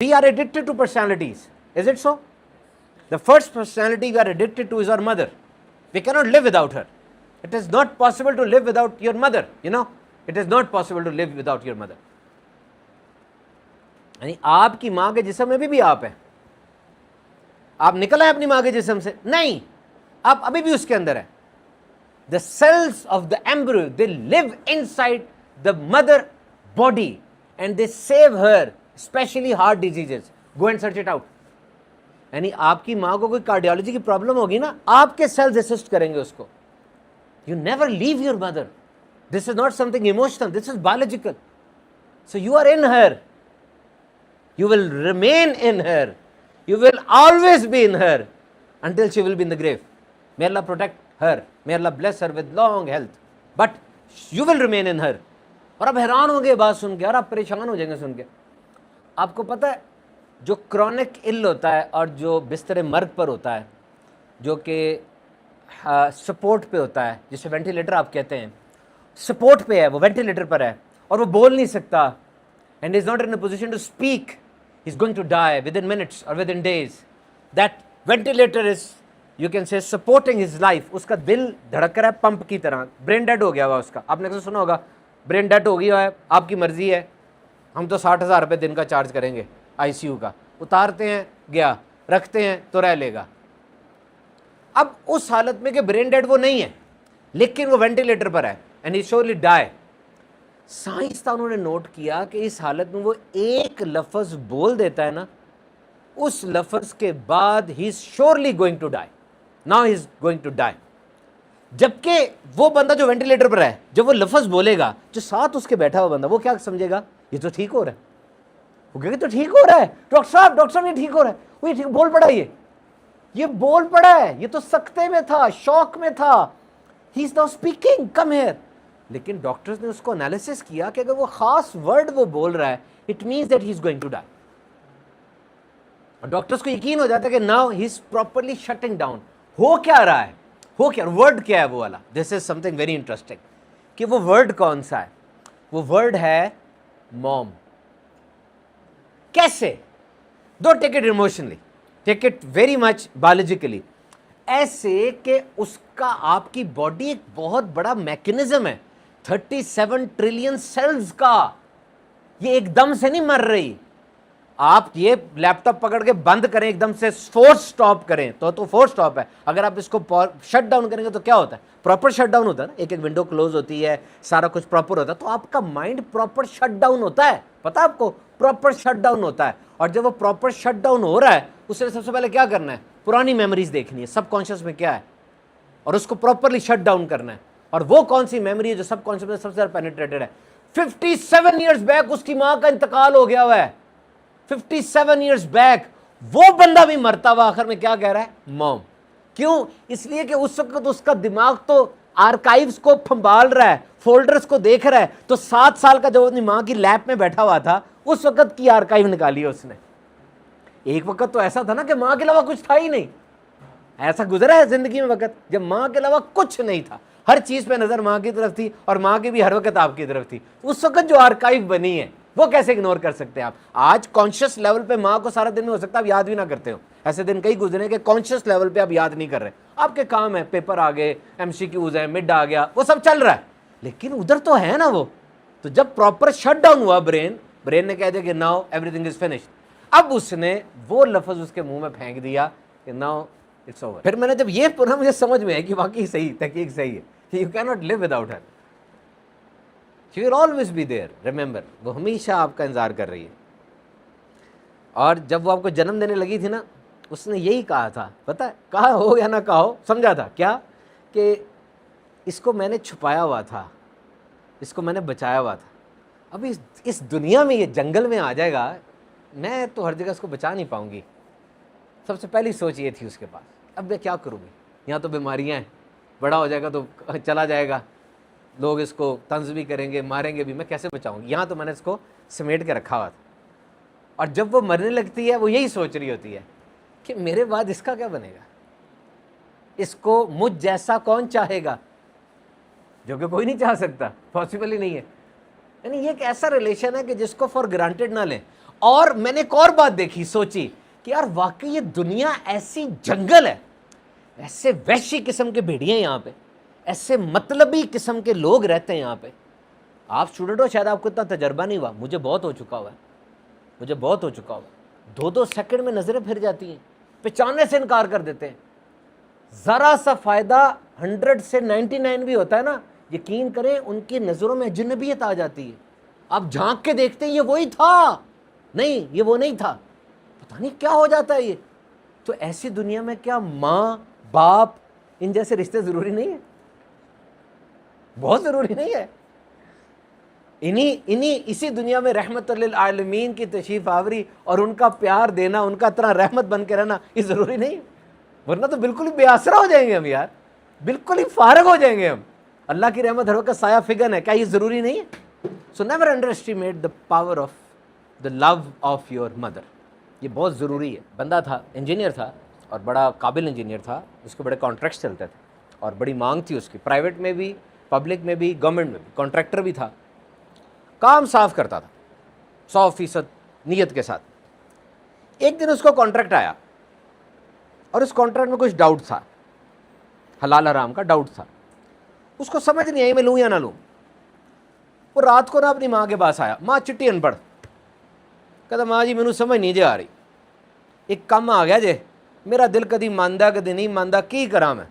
We are addicted to personalities. Is it so? The first personality we are addicted to is our mother. We cannot live without her. It is not possible to live without your mother. You know, it is not possible to live without your mother. यानी आपकी माँ के जिस्म में भी आप हैं. आप निकल आए अपनी माँ के जिस्म से? नहीं, आप अभी भी उसके अंदर हैं. The cells of the embryo, they live inside the mother body and they save her, especially heart diseases. Go and search it out. यानी आपकी माँ को कोई कार्डियोलॉजी की प्रॉब्लम होगी ना, आपके सेल्स असिस्ट करेंगे उसको. You never leave your mother. This is not something emotional, this is biological. So you are in her. You will remain in her. You will always be in her until she will be in the grave. May Allah protect her. May Allah bless her with long health. But you will remain in her. और आप हैरान होंगे बात सुन के, और आप परेशान हो जाएंगे सुन के. आपको पता है जो क्रॉनिक इल होता है और जो बिस्तर मर्ग पर होता है, जो कि सपोर्ट पे होता है, जिसे वेंटिलेटर आप कहते हैं, सपोर्ट पे है, वो वेंटिलेटर पर है और वो बोल नहीं सकता, and is not in a position to speak, he is going to die within minutes और within days. That ventilator is, you can say, supporting his life. उसका दिल धड़क रहा है पंप की तरह. ब्रेन डेड हो गया हुआ उसका. आपने कैसे सुना होगा, ब्रेन डेड हो गया है, आपकी मर्जी है, हम तो 60,000 रुपये दिन का चार्ज करेंगे आईसीयू का. उतारते हैं, गया, रखते हैं तो रह लेगा. अब उस हालत में कि ब्रेन डेड वो नहीं है, लेकिन वो वेंटिलेटर पर है, एंड ही श्योरली डाई. साइंसदानों ने नोट किया कि इस हालत में वो एक लफ्ज बोल देता है ना, उस लफ्ज के बाद he is surely going to die. Now he is going to die. जबकि वो बंदा जो वेंटिलेटर पर है, जब वो लफ्ज बोलेगा, जो साथ उसके बैठा हुआ बंदा, वो क्या समझेगा, ये तो ठीक हो रहा है. वो कहेगा तो ठीक हो रहा है, डॉक्टर साहब ये ठीक हो रहा है. वो ये ठीक बोल पड़ा, ये बोल पड़ा है, ये तो सकते में था, शौक में था. He is now speaking, come here. लेकिन डॉक्टर्स ने उसको एनालिसिस किया कि अगर वो खास वर्ड वो बोल रहा है, it means that he is going to die. और डॉक्टर्स को यकीन हो जाता है कि now he is properly shutting down. हो क्या रहा है, हो क्या, वर्ड क्या है वो वाला. This is something very interesting कि वो वर्ड कौन सा है. वो वर्ड है मॉम. कैसे? Don't take it emotionally, take it very much biologically. ऐसे कि उसका, आपकी बॉडी एक बहुत बड़ा मैकेनिज्म है, 37 ट्रिलियन सेल्स का. ये एकदम से नहीं मर रही. आप ये लैपटॉप पकड़ के बंद करें, एकदम से फोर्स स्टॉप करें तो फोर्स स्टॉप है. अगर आप इसको शट डाउन करेंगे तो क्या होता है, प्रॉपर शट डाउन होता है ना. एक एक विंडो क्लोज होती है, सारा कुछ प्रॉपर होता है. तो आपका माइंड प्रॉपर शट डाउन होता है, पता है आपको, प्रॉपर शट डाउन होता है. और जब वो प्रॉपर शट डाउन हो रहा है, उससे सबसे पहले क्या करना है, पुरानी मेमोरीज देखनी है, सबकॉन्शियस में क्या है, और उसको प्रॉपरली शट डाउन करना है. और वो कौन सी मेमोरी है जो सबकॉन्शियस में सबसे ज्यादा पेनिट्रेटेड है. 57 ईयर्स बैक उसकी माँ का इंतकाल हो गया हुआ है. 57 ईयर्स बैक वो बंदा भी मरता हुआ आखिर में क्या कह रहा है, मॉम. क्यों? इसलिए कि उस वक्त उसका दिमाग तो आर्काइव्स को संभाल रहा है, फोल्डर्स को देख रहा है. तो 7 साल का जब अपनी माँ की लैब में बैठा हुआ था, उस वक्त की आर्काइव निकाली है उसने. एक वक्त तो ऐसा था ना कि माँ के अलावा कुछ था ही नहीं. ऐसा गुजरा है जिंदगी में वक्त जब माँ के अलावा कुछ नहीं था, हर चीज पे नजर माँ की तरफ थी, और माँ की भी हर वक्त आपकी तरफ थी. उस वक्त जो आर्काइव बनी है वो कैसे इग्नोर कर सकते हैं आप. आज कॉन्शियस लेवल पे माँ को सारा दिन में हो सकता है आप याद भी ना करते हो. ऐसे दिन कई गुजरे कि कॉन्शियस लेवल पे आप याद नहीं कर रहे. आपके काम है, पेपर आ गए, एमसीक्यूज है, मिड आ गया, वो सब चल रहा है, लेकिन उधर तो है ना वो. तो जब प्रॉपर शट डाउन हुआ ब्रेन ने कह दिया कि नाउ एवरीथिंग इज फिनिश्ड. अब उसने वो लफ्ज उसके मुंह में फेंक दिया कि नाउ इट्स ओवर. फिर मैंने जब ये पढ़ा, मुझे समझ में आया कि वाकई सही, तहकीक सही है कि you can not live without her. She will always be there, remember. वो हमेशा आपका इंतजार कर रही है. और जब वो आपको जन्म देने लगी थी ना, उसने यही कहा था, पता है, कहा हो या ना कहा हो, समझा था क्या कि इसको मैंने छुपाया हुआ था, इसको मैंने बचाया हुआ था. अभी इस दुनिया में, ये जंगल में आ जाएगा, मैं तो हर जगह इसको बचा नहीं पाऊंगी. सबसे पहली सोच ये थी उसके पास, अब मैं क्या करूँगी, यहाँ तो बीमारियाँ हैं, बड़ा हो जाएगा तो चला जाएगा, लोग इसको तंज भी करेंगे, मारेंगे भी, मैं कैसे बचाऊंगी. यहाँ तो मैंने इसको समेट के रखा हुआ था. और जब वो मरने लगती है, वो यही सोच रही होती है कि मेरे बाद इसका क्या बनेगा, इसको मुझ जैसा कौन चाहेगा, जो कि कोई नहीं चाह सकता, पॉसिबल ही नहीं है. यानी ये एक ऐसा रिलेशन है कि जिसको फॉर ग्रांटेड ना लें. اور میں نے ایک اور بات دیکھی, سوچی کہ یار واقعی یہ دنیا ایسی جنگل ہے, ایسے وحشی قسم کے بھیڑیے ہیں یہاں پہ, ایسے مطلبی قسم کے لوگ رہتے ہیں یہاں پہ. آپ اسٹوڈنٹ ہو, شاید آپ کو اتنا تجربہ نہیں ہوا, مجھے بہت ہو چکا ہوا ہے, مجھے بہت ہو چکا ہوا. 2 سیکنڈ میں نظریں پھر جاتی ہیں, پہچاننے سے انکار کر دیتے ہیں. ذرا سا فائدہ 100 سے 99 بھی ہوتا ہے نا, یقین کریں ان کی نظروں میں اجنبیت آ جاتی ہے. آپ جھانک کے دیکھتے ہیں یہ وہی تھا, نہیں یہ وہ نہیں تھا, پتہ نہیں کیا ہو جاتا ہے یہ. تو ایسی دنیا میں کیا ماں باپ ان جیسے رشتے ضروری نہیں ہے؟ بہت ضروری نہیں ہے؟ اسی دنیا میں رحمت للعالمین کی تشریف آوری اور ان کا پیار دینا, ان کا طرح رحمت بن کے رہنا, یہ ضروری نہیں ہے؟ ورنہ تو بالکل ہی بے آسرا ہو جائیں گے ہم یار, بالکل ہی فارغ ہو جائیں گے ہم. اللہ کی رحمت ہر وقت سایہ فگن ہے, کیا یہ ضروری نہیں ہے؟ So never underestimate the power of the love of your mother. یہ بہت ضروری ہے. بندہ تھا, انجینئر تھا, اور بڑا قابل انجینئر تھا, اس کو بڑے کانٹریکٹس چلتے تھے اور بڑی مانگ تھی اس کی, پرائیویٹ میں بھی, پبلک میں بھی, گورنمنٹ میں بھی. کانٹریکٹر بھی تھا, کام صاف کرتا تھا 100% نیت کے ساتھ. ایک دن اس کو کانٹریکٹ آیا اور اس کانٹریکٹ میں کچھ ڈاؤٹ تھا, حلال حرام کا ڈاؤٹ تھا. اس کو سمجھ نہیں آئی میں لوں یا نہ لوں. وہ رات کو نہ اپنی ماں کے پاس آیا, ماں چٹی ان پڑھ, کہتا ماں جی مینوں سمجھ نہیں جے آ رہی, ایک کم آ گیا جے, میرا دل کدی ماندا کدی نہیں ماندا, کی کراں میں.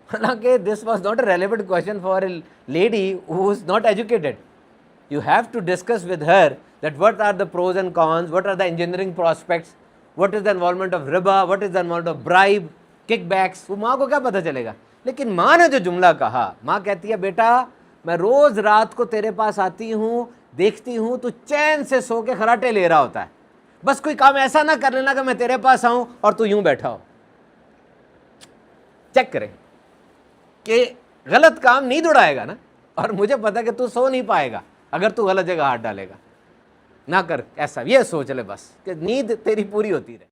حالانکہ this was not a relevant question for a lady who is not educated. You have to discuss with her that what are the pros and cons, what are the engineering prospects, what is the involvement of riba, what is the involvement of bribe, kickbacks. وہ ماں کو کیا پتہ چلے گا. لیکن ماں نے جو جملہ کہا, ماں کہتی ہے بیٹا میں روز رات کو تیرے پاس آتی ہوں, دیکھتی ہوں تو چین سے سو کے خراٹے لے رہا ہوتا ہے, بس کوئی کام ایسا نہ کر لینا کہ میں تیرے پاس آؤں اور تو یوں بیٹھا ہو. چیک کریں کہ غلط کام نہیں دوڑائے گا نا, اور مجھے پتا کہ تو سو نہیں پائے گا اگر تو غلط جگہ ہاتھ ڈالے گا. نہ کر ایسا, یہ سوچ لے بس کہ نیند تیری پوری ہوتی رہے.